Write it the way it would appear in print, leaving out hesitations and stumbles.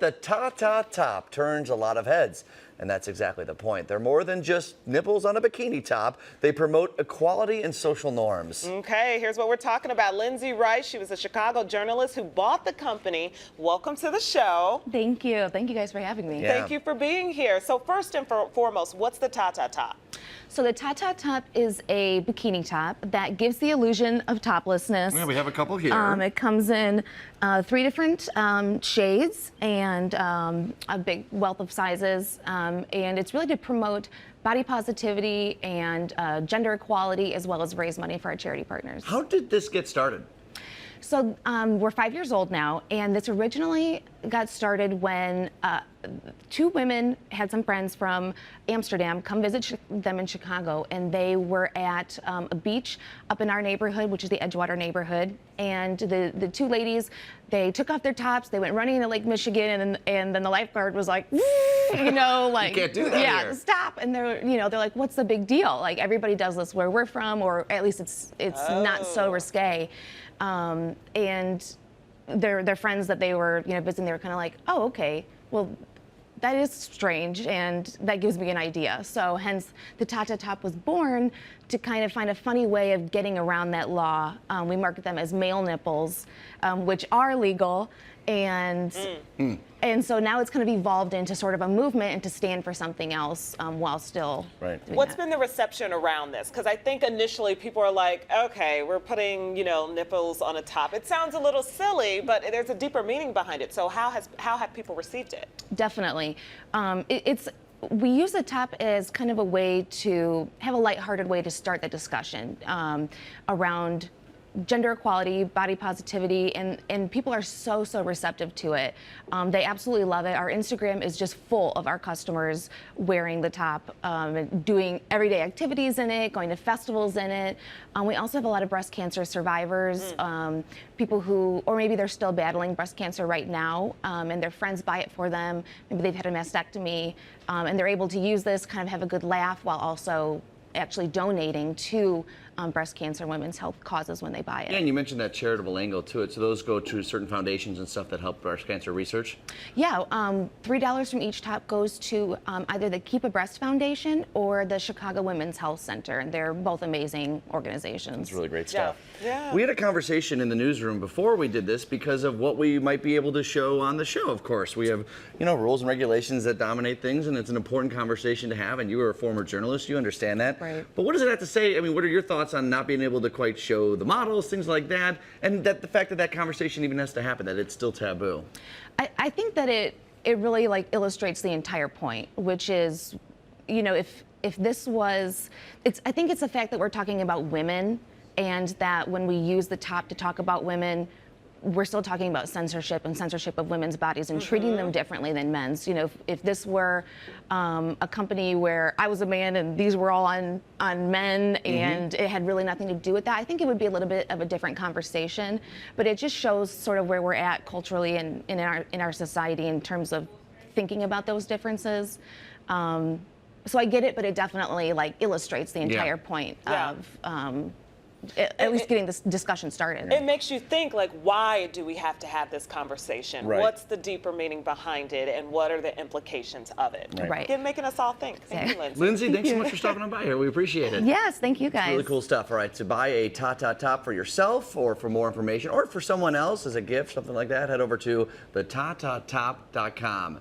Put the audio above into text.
The TaTa top turns a lot of heads, and that's exactly the point. They're more than just nipples on a bikini top. They promote equality and social norms. Okay, here's what we're talking about. Linze Rice, she was a Chicago journalist who bought the company. Welcome to the show. Thank you. Thank you guys for having me. Yeah. Thank you for being here. So first and foremost, what's the TaTa top? So the TaTa top is a bikini top that gives the illusion of toplessness. Yeah, we have a couple here. It comes in 3 different shades and a big wealth of sizes. And it's really to promote body positivity and gender equality, as well as raise money for our charity partners. How did this get started? So we're 5 years old now, and this originally got started when 2 women had some friends from Amsterdam come visit them in Chicago, and they were at a beach up in our neighborhood, which is the Edgewater neighborhood. And the 2 ladies, they took off their tops, they went running into Lake Michigan, and then the lifeguard was like, you know, like, you can't do that yeah, here. stop. And they're like, what's the big deal? Like, everybody does this where we're from, or at least it's not so risque. And their friends that they were visiting, they were kind of like, oh, okay, well, that is strange, and that gives me an idea. So hence the TaTa top was born to kind of find a funny way of getting around that law. We market them as male nipples, which are legal, and so now it's kind of evolved into sort of a movement and to stand for something else while still doing What's that. been the reception around this? Because I think initially people are like, okay, we're putting, nipples on a top. It sounds a little silly, but there's a deeper meaning behind it. So how have people received it? Definitely. We use the top as kind of a way to have a lighthearted way to start the discussion around gender equality, body positivity, and people are so receptive to it. They absolutely love it. Our Instagram is just full of our customers wearing the top, doing everyday activities in it, going to festivals in it. We also have a lot of breast cancer survivors, people who, or maybe they're still battling breast cancer right now, and their friends buy it for them. Maybe they've had a mastectomy, and they're able to use this, kind of have a good laugh while also actually donating to breast cancer and women's health causes when they buy it. Yeah, and you mentioned that charitable angle to it. So those go to certain foundations and stuff that help breast cancer research? Yeah, $3 from each top goes to either the Keep a Breast Foundation or the Chicago Women's Health Center, and they're both amazing organizations. It's really great stuff. Yeah. We had a conversation in the newsroom before we did this because of what we might be able to show on the show, of course. We have, rules and regulations that dominate things, and it's an important conversation to have, and you are a former journalist, you understand that. Right. But what does it have to say? I mean, what are your thoughts on not being able to quite show the models, things like that, and that the fact that conversation even has to happen, that it's still taboo? I think that it really illustrates the entire point, which is, if this was, I think it's the fact that we're talking about women, and that when we use the top to talk about women, we're still talking about censorship of women's bodies and treating them differently than men's. If this were a company where I was a man and these were all on men and it had really nothing to do with that, I think it would be a little bit of a different conversation. But it just shows sort of where we're at culturally and in our society in terms of thinking about those differences. So I get it, but it definitely illustrates the entire point of at least getting this discussion started. It makes you think, why do we have to have this conversation? Right. What's the deeper meaning behind it, and what are the implications of it? Right. Making us all think. Thank you, Linze. Linze, thanks so much for stopping on by here. We appreciate it. Yes, thank you guys. Really cool stuff. All right, to buy a TaTa top for yourself or for more information or for someone else as a gift, something like that, head over to the TaTaTop.com.